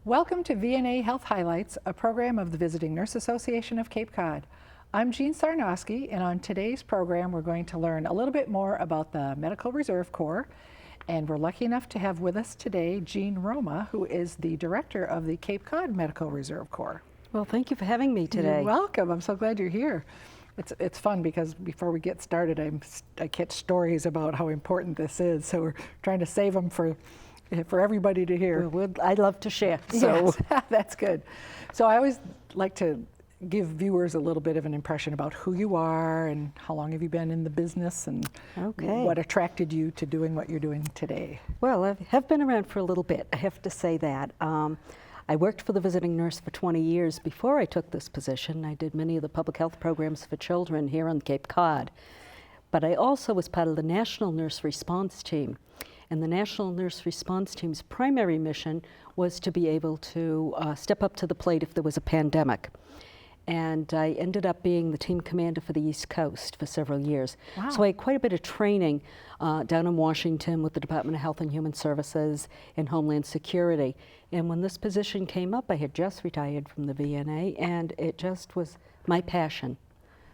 Welcome to VNA Health Highlights, a program of the Visiting Nurse Association of Cape Cod. I'm Jean Sarnowski, and on today's program we're going to learn a little bit more about the Medical Reserve Corps, and we're lucky enough to have with us today Jean Roma, who is the director of the Cape Cod Medical Reserve Corps. Well, thank you for having me today. You're welcome. I'm so glad you're here. It's fun because before we get started, I catch stories about how important this is, so we're trying to save them for everybody to hear. I'd love to share. So yes, that's good. So I always like to give viewers a little bit of an impression about who you are and how long have you been in the business and what attracted you to doing what you're doing today. Well, I have been around for a little bit, I have to say that. I worked for the visiting nurse for 20 years before I took this position. I did many of the public health programs for children here on Cape Cod. But I also was part of the National Nurse Response Team. And the National Nurse Response Team's primary mission was to be able to step up to the plate if there was a pandemic. And I ended up being the team commander for the East Coast for several years. Wow. So I had quite a bit of training down in Washington with the Department of Health and Human Services and Homeland Security. And when this position came up, I had just retired from the VNA, and it just was my passion.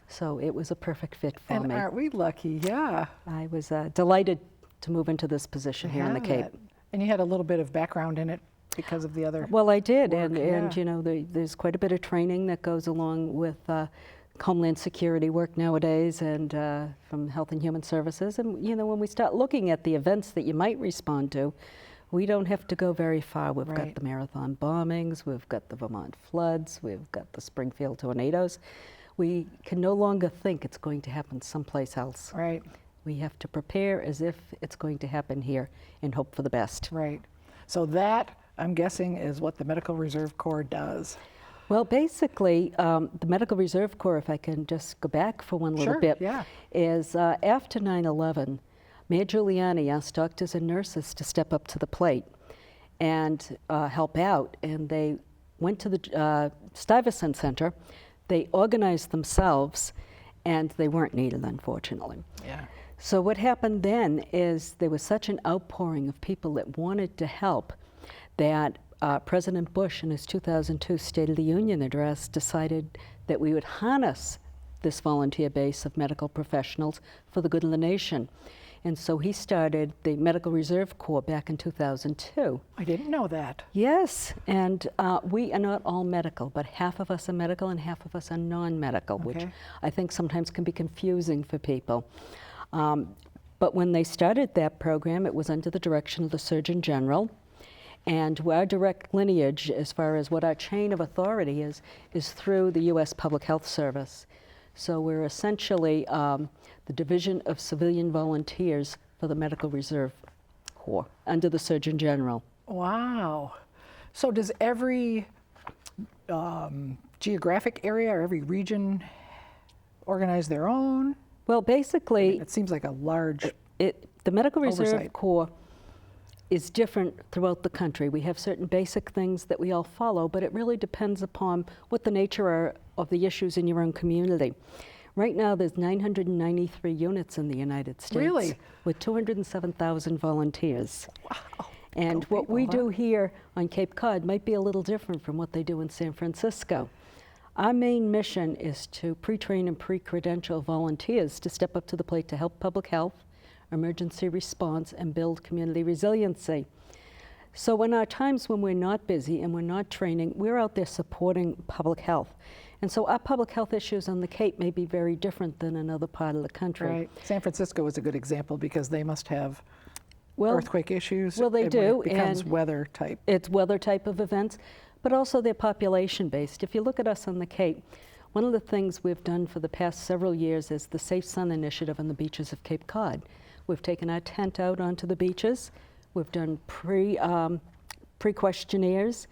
So it was a perfect fit for me. And aren't we lucky? Yeah. I was delighted to move into this position here in the Cape. And you had a little bit of background in it because of the other Well, I did, work, and you know, there's quite a bit of training that goes along with Homeland Security work nowadays, and from Health and Human Services. And you know, when we start looking at the events that you might respond to, we don't have to go very far. We've got the marathon bombings, we've got the Vermont floods, we've got the Springfield tornadoes. We can no longer think it's going to happen someplace else. Right. We have to prepare as if it's going to happen here and hope for the best. Right. So that, I'm guessing, is what the Medical Reserve Corps does. Well, basically, the Medical Reserve Corps, if I can just go back for one little bit, is after 9/11, Mayor Giuliani asked doctors and nurses to step up to the plate and help out. And they went to the Stuyvesant Center. They organized themselves, and they weren't needed, unfortunately. Yeah. So what happened then is there was such an outpouring of people that wanted to help that President Bush in his 2002 State of the Union address decided that we would harness this volunteer base of medical professionals for the good of the nation. And so he started the Medical Reserve Corps back in 2002. I didn't know that. Yes, and we are not all medical, but half of us are medical and half of us are non-medical, which I think sometimes can be confusing for people. But when they started that program, it was under the direction of the Surgeon General. And our direct lineage, as far as what our chain of authority is through the U.S. Public Health Service. So we're essentially the Division of Civilian Volunteers for the Medical Reserve Corps, under the Surgeon General. Wow. So does every geographic area or every region organize their own? Well, basically, I mean, it seems like a large the Medical Reserve oversight. Corps is different throughout the country. We have certain basic things that we all follow, but it really depends upon what the nature are of the issues in your own community. Right now, there's 993 units in the United States. Really? With 207,000 volunteers. Wow. And what we do here on Cape Cod might be a little different from what they do in San Francisco. Our main mission is to pre-train and pre-credential volunteers to step up to the plate to help public health, emergency response, and build community resiliency. So in our times when we're not busy and we're not training, we're out there supporting public health. And so our public health issues on the Cape may be very different than another part of the country. Right. San Francisco is a good example because they must have earthquake issues. Well, they do. It becomes weather type. It's weather type of events, but also they're population based. If you look at us on the Cape, one of the things we've done for the past several years is the Safe Sun Initiative on the beaches of Cape Cod. We've taken our tent out onto the beaches. We've done pre-questionnaires.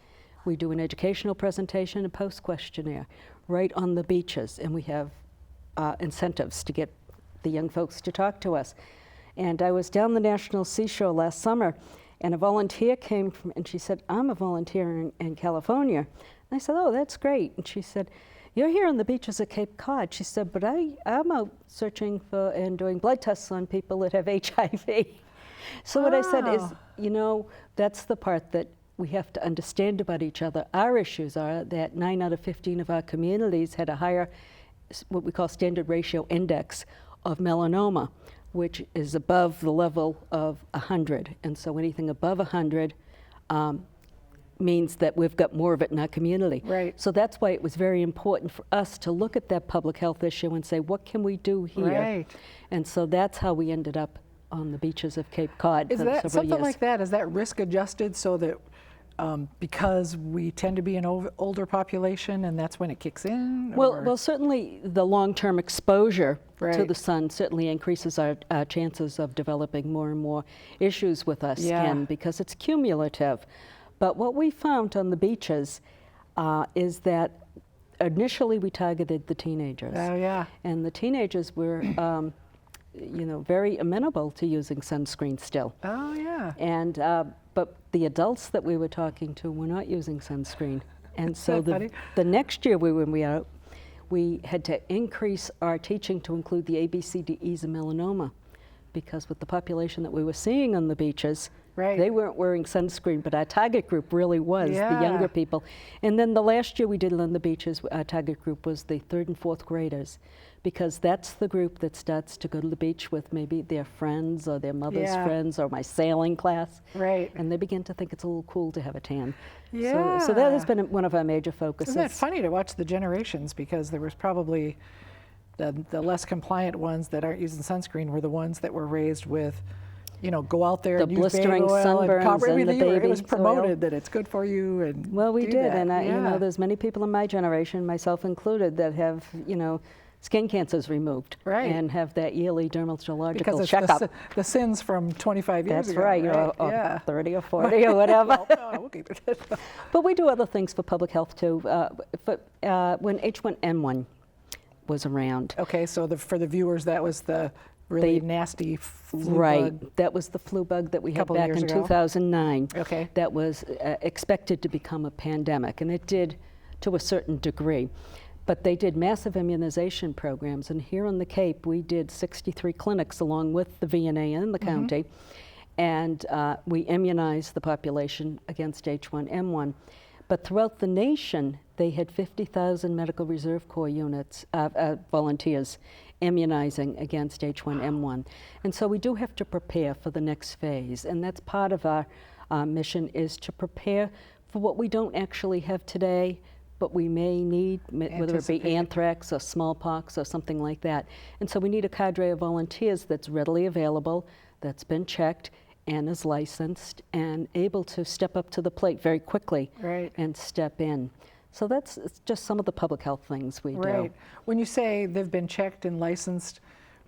We do an educational presentation and post-questionnaire right on the beaches, and we have incentives to get the young folks to talk to us. And I was down the National Seashore last summer, and a volunteer came from, and she said, I'm a volunteer in California. And I said, oh, that's great. And she said, you're here on the beaches of Cape Cod. She said, but I'm out searching for and doing blood tests on people that have HIV. So what I said is, you know, that's the part that we have to understand about each other. Our issues are that 9 out of 15 of our communities had a higher, what we call standard ratio index of melanoma, which is above the level of 100. And so anything above 100 means that we've got more of it in our community. Right. So that's why it was very important for us to look at that public health issue and say, what can we do here? Right. And so that's how we ended up on the beaches of Cape Cod Is for that several something years. like that? Is that risk adjusted so that because we tend to be an older population and that's when it kicks in? Well, certainly the long-term exposure to Right. the sun certainly increases our chances of developing more and more issues with our skin because it's cumulative. But what we found on the beaches is that initially we targeted the teenagers. Oh, yeah. And the teenagers were, very amenable to using sunscreen still. Oh, yeah. And but the adults that we were talking to were not using sunscreen. And so that funny? the next year when we were out, we had to increase our teaching to include the ABCDEs of melanoma, because with the population that we were seeing on the beaches, Right. they weren't wearing sunscreen, but our target group really was the Yeah. younger people. And then the last year we did on the beaches, our target group was the 3rd and 4th graders, because that's the group that starts to go to the beach with maybe their friends or their mother's Yeah. friends or my sailing class. Right. And they begin to think it's a little cool to have a tan. Yeah. So that has been one of our major focuses. Isn't that funny to watch the generations, because there was probably the less compliant ones that aren't using sunscreen were the ones that were raised with, go out there The and use blistering baby oil sunburns and copper. and the It baby was promoted oil. that it's good for you. And Well, we do did, that. and Yeah. there's many people in my generation, myself included, that have, skin cancers removed. Right. And have that yearly dermatological because it's checkup. the sins from 25 years That's ago. right, or Yeah. 30 or 40 or whatever. Well, no, we'll keep it. But we do other things for public health too. When H1N1 was around, Okay, so for the viewers, that was the really The- nasty flu right, bug. that was the flu bug that we had Couple back years in ago. 2009. Okay. That was expected to become a pandemic, and it did to a certain degree. But they did massive immunization programs, and here on the Cape we did 63 clinics along with the VNA in the county, and we immunized the population against H1N1. But throughout the nation, they had 50,000 Medical Reserve Corps units, volunteers, immunizing against H1N1. And so we do have to prepare for the next phase, and that's part of our mission, is to prepare for what we don't actually have today, but we may need, whether it be Anticipate. anthrax or smallpox or something like that. And so we need a cadre of volunteers that's readily available, that's been checked, and is licensed and able to step up to the plate very quickly Right. and step in. So that's just some of the public health things we do. Right. When you say they've been checked and licensed,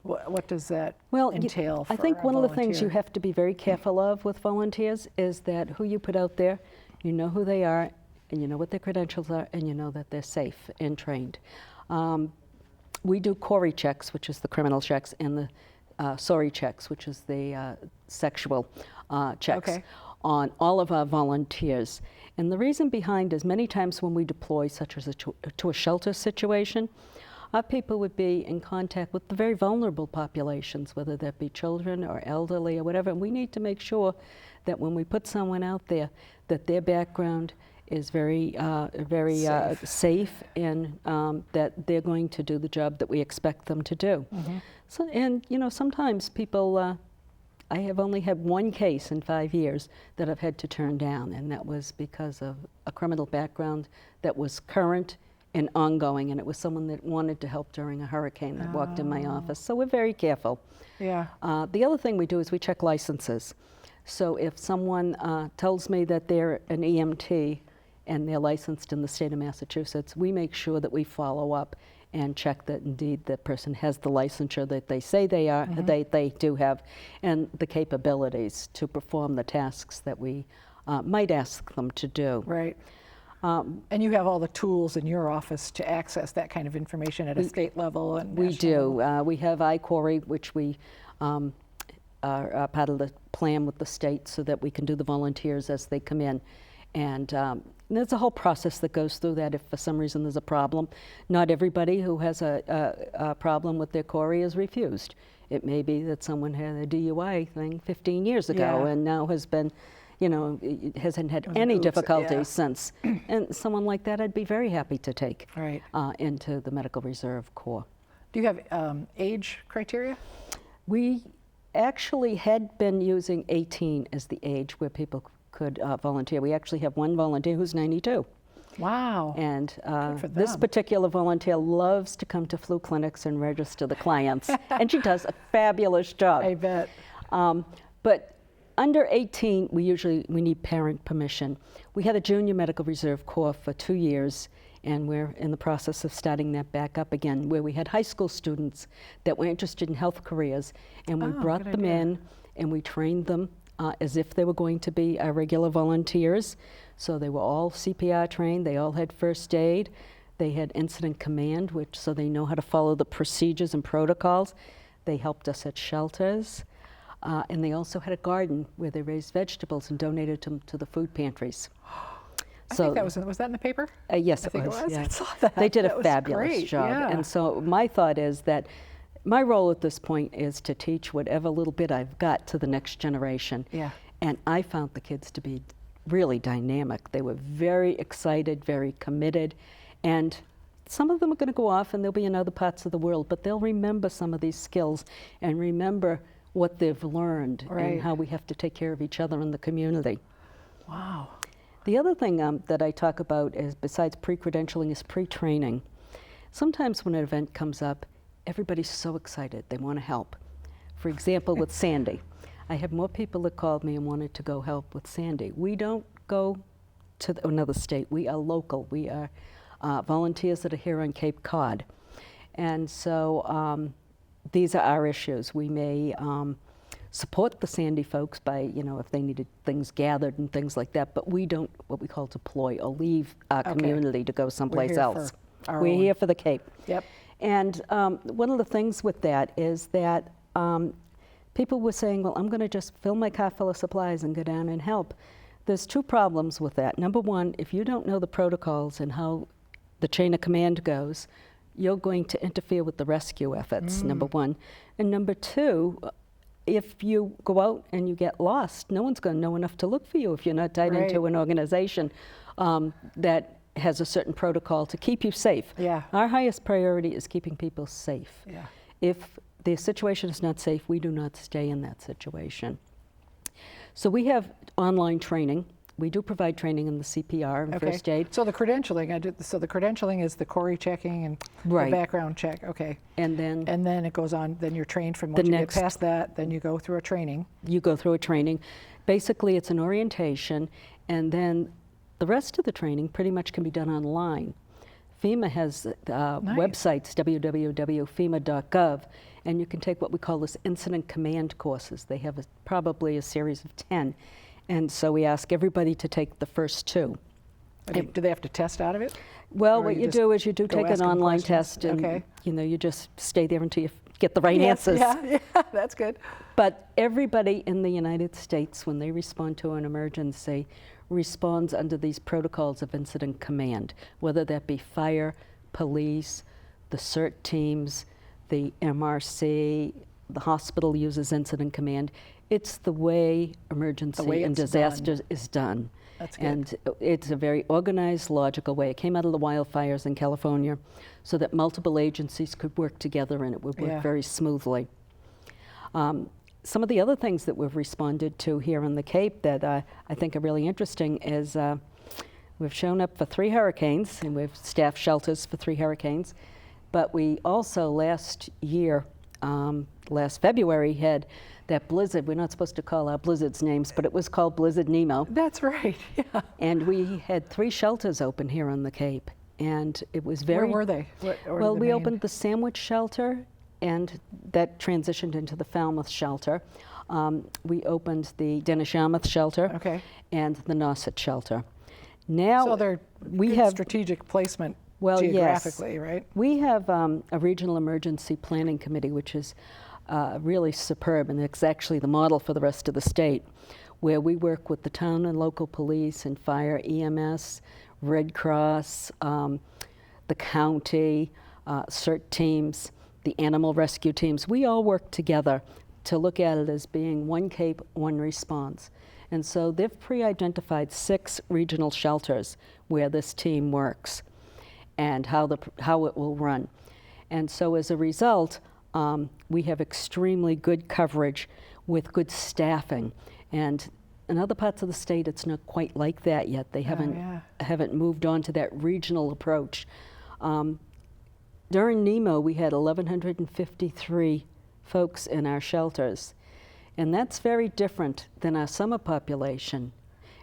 what does that entail? I for think a one of the things you volunteer? have to be very careful of with volunteers is that who you put out there, you know who they are, and you know what their credentials are, and you know that they're safe and trained. We do CORI checks, which is the criminal checks, and the SORI checks, which is the sexual checks, Okay. on all of our volunteers. And the reason behind is many times when we deploy, such as to a shelter situation, our people would be in contact with the very vulnerable populations, whether that be children or elderly or whatever. And we need to make sure that when we put someone out there, that their background is very safe, and that they're going to do the job that we expect them to do. So, and sometimes people, I have only had one case in 5 years that I've had to turn down, and that was because of a criminal background that was current and ongoing, and it was someone that wanted to help during a hurricane that walked in my office. So we're very careful. Yeah. The other thing we do is we check licenses. So if someone tells me that they're an EMT and they're licensed in the state of Massachusetts, we make sure that we follow up and check that indeed the person has the licensure that they say they are, they do have, and the capabilities to perform the tasks that we might ask them to do. Right. And you have all the tools in your office to access that kind of information at a state level and We national level. do. We have iCORI, which we are part of the plan with the state so that we can do the volunteers as they come in. And there's a whole process that goes through that if for some reason there's a problem. Not everybody who has a problem with their CORI is refused. It may be that someone had a DUI thing 15 years ago Yeah. and now has been you know, it hasn't had Wasn't any oops, yeah. difficulties since. And someone like that I'd be very happy to take Right. into the Medical Reserve Corps. Do you have age criteria? We actually had been using 18 as the age where people could volunteer. We actually have one volunteer who's 92. Wow. And for this them. particular volunteer loves to come to flu clinics and register the clients. And she does a fabulous job. I bet. But under 18, we need parent permission. We had a junior medical reserve corps for 2 years, and we're in the process of starting that back up again, where we had high school students that were interested in health careers, and we brought good them idea. in and we trained them as if they were going to be our regular volunteers. So they were all CPR trained, they all had first aid, they had incident command, so they know how to follow the procedures and protocols. They helped us at shelters, and they also had a garden where they raised vegetables and donated them to the food pantries. I think that was that in the paper? Yes, I think it was. I Yeah. saw that. They did That a was fabulous great, job. yeah. And so my thought is that my role at this point is to teach whatever little bit I've got to the next generation. Yeah. And I found the kids to be really dynamic. They were very excited, very committed, and some of them are going to go off and they'll be in other parts of the world, but they'll remember some of these skills and remember what they've learned Right. and how we have to take care of each other in the community. Wow. The other thing that I talk about is, besides pre-credentialing, is pre-training. Sometimes when an event comes up, everybody's so excited, they want to help. For example, with Sandy. I have more people that called me and wanted to go help with Sandy. We don't go to another state. We are local. We are volunteers that are here on Cape Cod. And so these are our issues. We may support the Sandy folks by, if they needed things gathered and things like that, but we don't what we call deploy or leave our community to go someplace here else. for our We're own. here for the Cape. Yep. And one of the things with that is that people were saying, well, I'm going to just fill my car full of supplies and go down and help. There's two problems with that. Number one, if you don't know the protocols and how the chain of command goes, you're going to interfere with the rescue efforts, number one. And number two, if you go out and you get lost, no one's going to know enough to look for you if you're not tied into an organization that has a certain protocol to keep you safe. Yeah. Our highest priority is keeping people safe. Yeah. If the situation is not safe, we do not stay in that situation. So we have online training. We do provide training in the CPR and first aid. So the credentialing, so the credentialing is the Corey checking and Right. the background check. Okay. And then it goes on. Then you're trained from once you get past that. Then you go through a training. you go through a training. Basically, it's an orientation, and then the rest of the training pretty much can be done online. FEMA has websites, www.fema.gov, and you can take what we call this incident command courses. They have probably a series of 10. And so we ask everybody to take the first 2. Do they have to test out of it? Well, Or what you you just do is you do go take an ask them online questions? test, and Okay. you just stay there until you get the right answers. Yeah, that's good. But everybody in the United States, when they respond to an emergency, responds under these protocols of incident command, whether that be fire, police, the CERT teams, the MRC, the hospital uses incident command. It's the way emergency and it's disaster is done. That's good. And it's a very organized, logical way. It came out of the wildfires in California so that multiple agencies could work together and it would work very smoothly. Some of the other things that we've responded to here on the Cape that I think are really interesting is we've shown up for 3 hurricanes, and we've staffed shelters for 3 hurricanes. But we also last year, last February, had that blizzard. We're not supposed to call our blizzards names, but it was called Blizzard Nemo. That's right. Yeah. And we had 3 shelters open here on the Cape. And it was very... Where were they? Well, we opened the Sandwich Shelter, and that transitioned into the Falmouth Shelter. We opened the Dennis Yarmouth Shelter and the Nauset Shelter. Now so they're we good strategic placement geographically, right? We have a regional emergency planning committee, which is really superb, and it's actually the model for the rest of the state, where we work with the town and local police and fire, EMS, Red Cross, the county, CERT teams, the animal rescue teams. We all work together to look at it as being one Cape, one response. And so they've pre-identified 6 regional shelters where this team works and how it will run. And so as a result, we have extremely good coverage with good staffing. And in other parts of the state, it's not quite like that yet. They haven't moved on to that regional approach. During NEMO, we had 1,153 folks in our shelters. And that's very different than our summer population.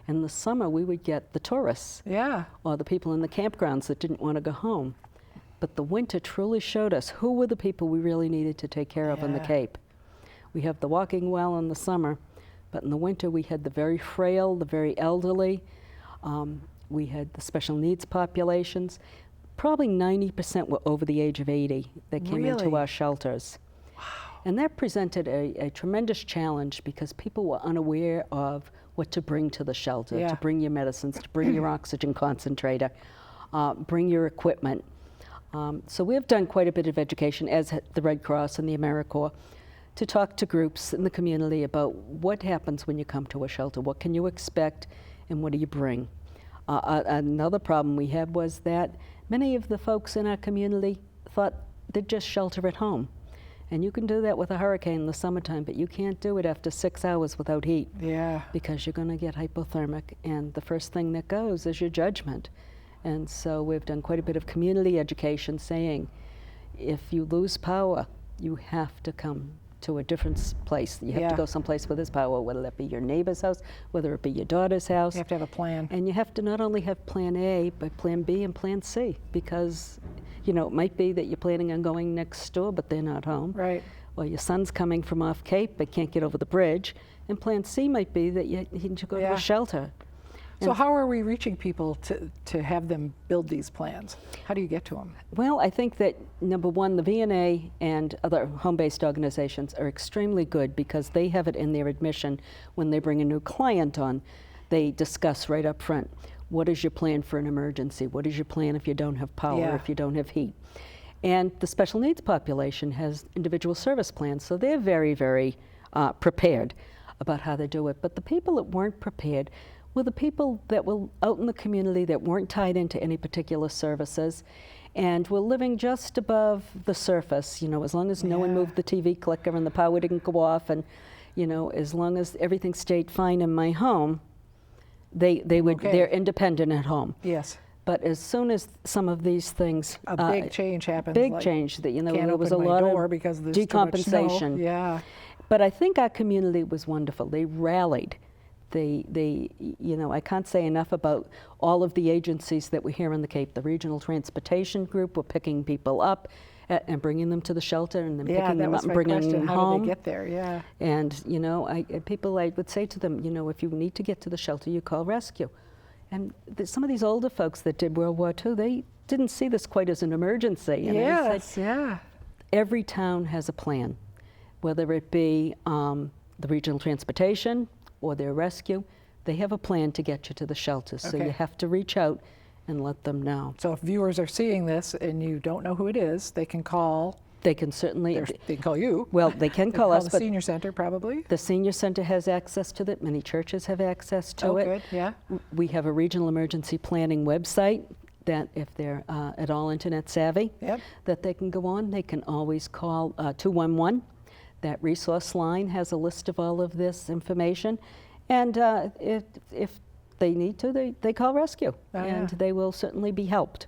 In the summer, we would get the tourists, or the people in the campgrounds that didn't want to go home. But the winter truly showed us who were the people we really needed to take care of in the Cape. We have the walking well in the summer, but in the winter we had the very frail, the very elderly. We had the special needs populations. Probably 90% were over the age of 80 that came into our shelters. And that presented a tremendous challenge because people were unaware of what to bring to the shelter, to bring your medicines, to bring your oxygen concentrator, bring your equipment. So we've done quite a bit of education, as the Red Cross and the AmeriCorps, to talk to groups in the community about what happens when you come to a shelter, what can you expect, and what do you bring. Another problem we had was that many of the folks in our community thought they'd just shelter at home. And you can do that with a hurricane in the summertime, but you can't do it after 6 hours without heat. Because you're going to get hypothermic, and the first thing that goes is your judgment. And so we've done quite a bit of community education saying, if you lose power, you have to come to a different place. You have to go someplace where there's power, whether that be your neighbor's house, whether it be your daughter's house. You have to have a plan. And you have to not only have plan A, but plan B and plan C, because you know, it might be that you're planning on going next door, but they're not home. Or your son's coming from off Cape, but can't get over the bridge. And plan C might be that you need to go to a shelter. So how are we reaching people to have them build these plans? How do you get to them? Well, I think that, number one, the VNA and other home-based organizations are extremely good because they have it in their admission when they bring a new client on. They discuss right up front, what is your plan for an emergency? What is your plan if you don't have power, if you don't have heat? And the special needs population has individual service plans, so they're very, very prepared about how they do it. But the people that weren't prepared were the people that were out in the community that weren't tied into any particular services and were living just above the surface, you know, as long as no one moved the TV clicker and the power didn't go off, and, you know, as long as everything stayed fine in my home, they're independent at home. But as soon as some of these things, a big change happens. That, you know, there was a lot of because decompensation. But I think our community was wonderful. They rallied. They, you know, I can't say enough about all of the agencies that were here in the Cape. The Regional Transportation Group were picking people up and bringing them to the shelter, and then picking them up and bringing them home. How did they get there? And, you know, I would say to them, you know, if you need to get to the shelter, you call rescue. And some of these older folks that did World War II, they didn't see this quite as an emergency. And every town has a plan, whether it be the Regional Transportation or their rescue. They have a plan to get you to the shelter. So you have to reach out and let them know. So if viewers are seeing this and you don't know who it is, they can call. They can certainly. They can call you. Well, they can call us. The senior center, probably. The senior center has access to that. Many churches have access to it. Good, yeah. We have a regional emergency planning website that, if they're at all internet savvy, that they can go on. They can always call 211. That resource line has a list of all of this information. And if they need to, they call rescue, and they will certainly be helped.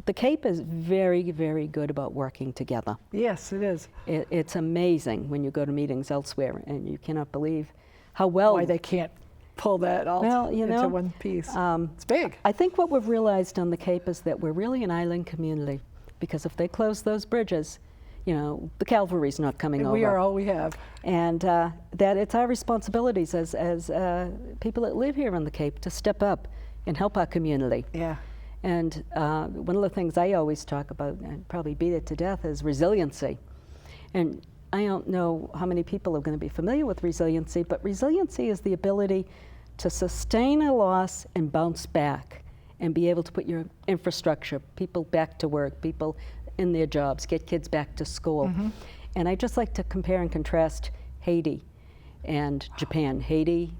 The Cape is very, very good about working together. Yes, it is. It's amazing when you go to meetings elsewhere, and you cannot believe how well... Why they can't pull that all into one piece. It's big. I think what we've realized on the Cape is that we're really an island community, because if they close those bridges, you know, the cavalry's not coming over. We are all we have. And that it's our responsibilities as people that live here on the Cape to step up and help our community. And one of the things I always talk about, and probably beat it to death, is resiliency. And I don't know how many people are going to be familiar with resiliency, but resiliency is the ability to sustain a loss and bounce back and be able to put your infrastructure, people back to work, people in their jobs, get kids back to school. And I just like to compare and contrast Haiti and Japan. Haiti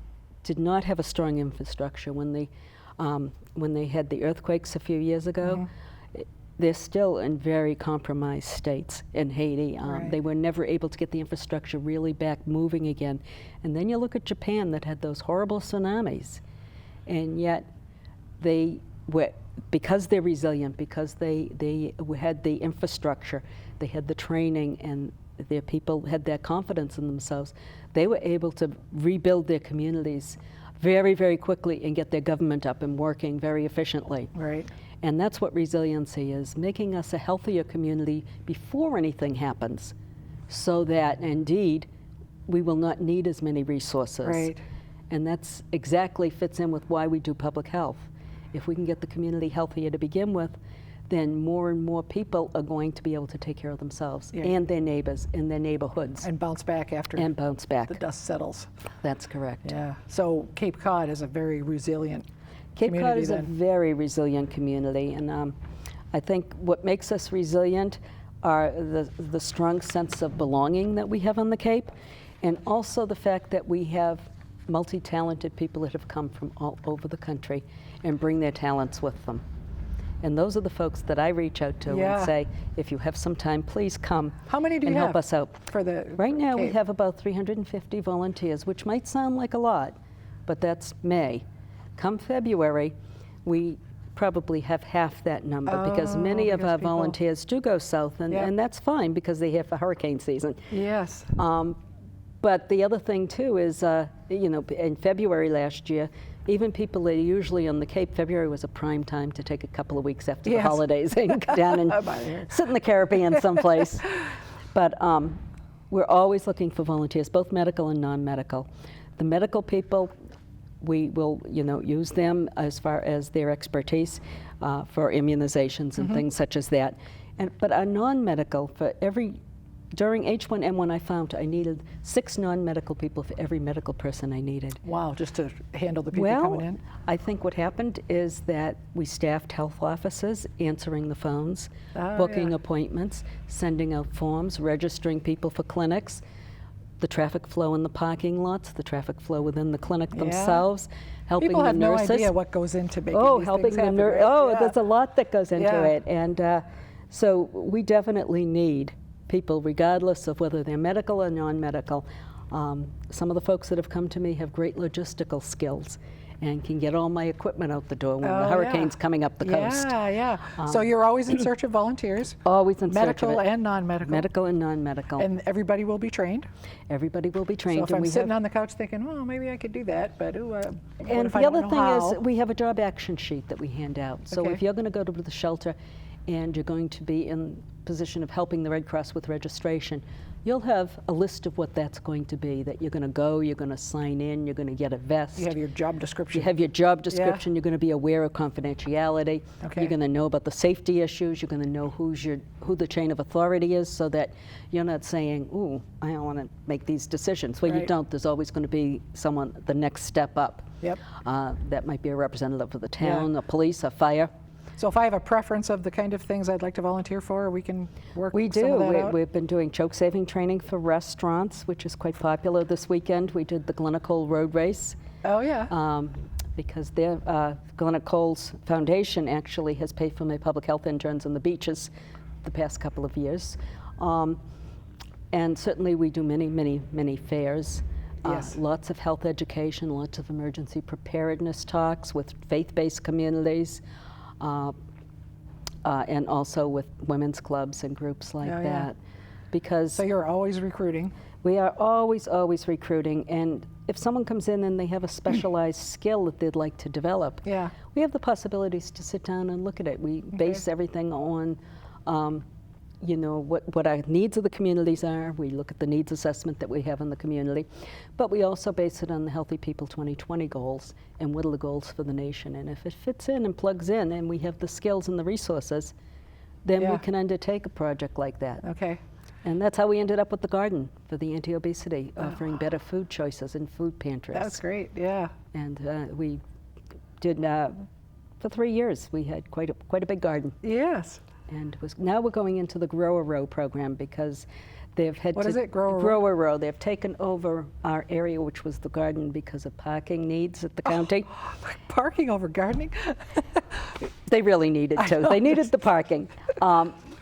did not have a strong infrastructure. When they had the earthquakes a few years ago, they're still in very compromised states in Haiti. Right. They were never able to get the infrastructure really back moving again. And then you look at Japan that had those horrible tsunamis, and yet they were, because they're resilient, because they had the infrastructure, they had the training, and their people had that confidence in themselves, they were able to rebuild their communities very, very quickly and get their government up and working very efficiently. Right. And that's what resiliency is, making us a healthier community before anything happens, so that indeed we will not need as many resources. Right. And that's exactly fits in with why we do public health. If we can get the community healthier to begin with, then more and more people are going to be able to take care of themselves and their neighbors in their neighborhoods. And bounce back after the dust settles. That's correct. Yeah. So Cape Cod is a very resilient Cape Cod is then. a very resilient community, and I think what makes us resilient are the strong sense of belonging that we have on the Cape, and also the fact that we have multi-talented people that have come from all over the country and bring their talents with them. And those are the folks that I reach out to and say, if you have some time, please come. How many do you and have help us out. for the Right now we Cape? have about 350 volunteers, which might sound like a lot, but that's May. Come February, we probably have half that number, because many of because our people- volunteers do go south, and that's fine because they have a hurricane season. Yes. But the other thing too is, in February last year, even people that are usually on the Cape, February was a prime time to take a couple of weeks after the holidays and go down and sit in the Caribbean someplace. But we're always looking for volunteers, both medical and non-medical. The medical people, we will, use them as far as their expertise for immunizations and things such as that. But our non-medical, during H1N1, I found I needed 6 non-medical people for every medical person I needed. Wow, just to handle the people coming in? I think what happened is that we staffed health offices, answering the phones, booking appointments, sending out forms, registering people for clinics, the traffic flow in the parking lots, the traffic flow within the clinic themselves, helping People the have nurses. no idea what goes into making these helping things the happen, nurse. right? There's a lot that goes into it, and so we definitely need people, regardless of whether they're medical or non-medical. Some of the folks that have come to me have great logistical skills and can get all my equipment out the door when the hurricane's coming up the coast. So you're always in search of volunteers? Always in search medical of it. and non-medical? Medical and non-medical. And everybody will be trained? Everybody will be trained. So if I'm sitting on the couch thinking, well, maybe I could do that, but what and if I the don't other know thing how? is we have a job action sheet that we hand out. So if you're going to go to the shelter and you're going to be in position of helping the Red Cross with registration, you'll have a list of what that's going to be, that you're going to go, you're going to sign in, you're going to get a vest. You have your job description. You have your job description, you're going to be aware of confidentiality, you're going to know about the safety issues, you're going to know who the chain of authority is, so that you're not saying, ooh, I don't want to make these decisions. Well, you don't. There's always going to be someone the next step up. That might be a representative of the town, a police, a fire. So if I have a preference of the kind of things I'd like to volunteer for, we can work We some of that do. out? We've been doing choke-saving training for restaurants, which is quite popular this weekend. We did the Glencoe Road Race. Oh, yeah. Because their Glencoe's Foundation actually has paid for my public health interns on the beaches the past couple of years. And certainly we do many, many, many fairs. Lots of health education, lots of emergency preparedness talks with faith-based communities. And also with women's clubs and groups like that. Because so you're always recruiting? We are always, always recruiting. And if someone comes in and they have a specialized skill that they'd like to develop, we have the possibilities to sit down and look at it. We base everything on what our needs of the communities are. We look at the needs assessment that we have in the community, but we also base it on the Healthy People 2020 goals and what are the goals for the nation. And if it fits in and plugs in and we have the skills and the resources, then we can undertake a project like that. Okay. And that's how we ended up with the garden for the anti-obesity, offering better food choices in food pantries. That's great, yeah. And we did, for 3 years, we had quite a big garden. Yes. And now we're going into the Grow a Row program, because They've had What to is it, grow a row? grow a row. They've taken over our area, which was the garden, because of parking needs at the county. Parking over gardening? They really needed to. know, They needed the parking.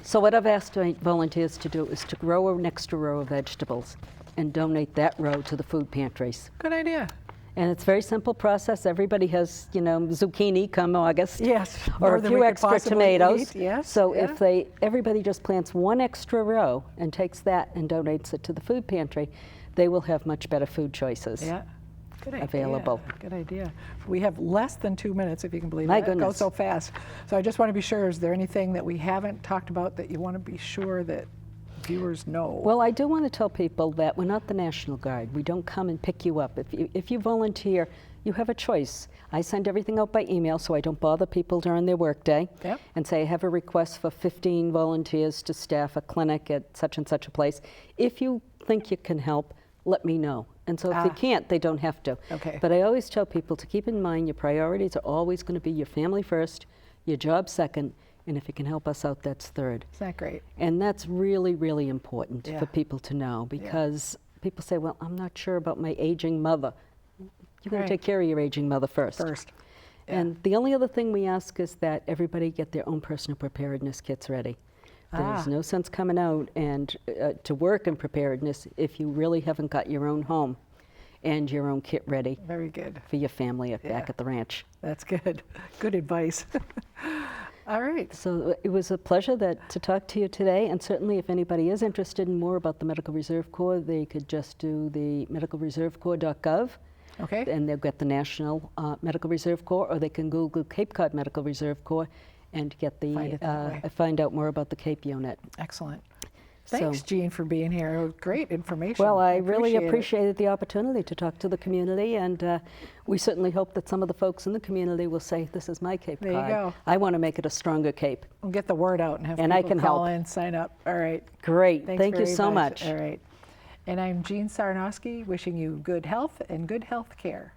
So what I've asked my volunteers to do is to grow an extra row of vegetables and donate that row to the food pantries. Good idea. And it's a very simple process. Everybody has, zucchini come August. Yes, Or more a than few we could extra possibly tomatoes. eat, yes, So yeah. if everybody just plants one extra row and takes that and donates it to the food pantry, they will have much better food choices. Yeah. Good idea. Available. Good idea. We have less than 2 minutes, if you can believe My it. It goes goodness. so fast. So I just want to be sure, is there anything that we haven't talked about that you want to be sure that viewers know? Well, I do want to tell people that we're not the National Guard. We don't come and pick you up. If you volunteer, you have a choice. I send everything out by email so I don't bother people during their workday. Yep. And say I have a request for 15 volunteers to staff a clinic at such and such a place. If you think you can help, let me know. And so if they can't, they don't have to. Okay. But I always tell people to keep in mind your priorities are always going to be your family first, your job second, and if you can help us out, that's third. Isn't that great? And that's really, really important Yeah. for people to know, because people say, well, I'm not sure about my aging mother. You're going Right. to take care of your aging mother first. First. Yeah. And the only other thing we ask is that everybody get their own personal preparedness kits ready. There's no sense coming out and to work in preparedness if you really haven't got your own home and your own kit ready Very good. for your family back at the ranch. That's good. Good advice. All right. So it was a pleasure to talk to you today, and certainly if anybody is interested in more about the Medical Reserve Corps, they could just do the medicalreservecorps.gov. Okay. And they'll get the National Medical Reserve Corps, or they can Google Cape Cod Medical Reserve Corps and get Find it that way. find out more about the Cape unit. Excellent. So- Thanks, Jean, for being here. It was great information. Well, I really appreciate it. appreciated the opportunity to talk to the community, and we certainly hope that some of the folks in the community will say, this is my Cape There you Cod. go. I want to make it a stronger Cape. We'll get the word out and have And I people can call help. in, sign up. All right. Great. Thanks Thank you very so much. All right. And I'm Jean Sarnowski, wishing you good health and good health care.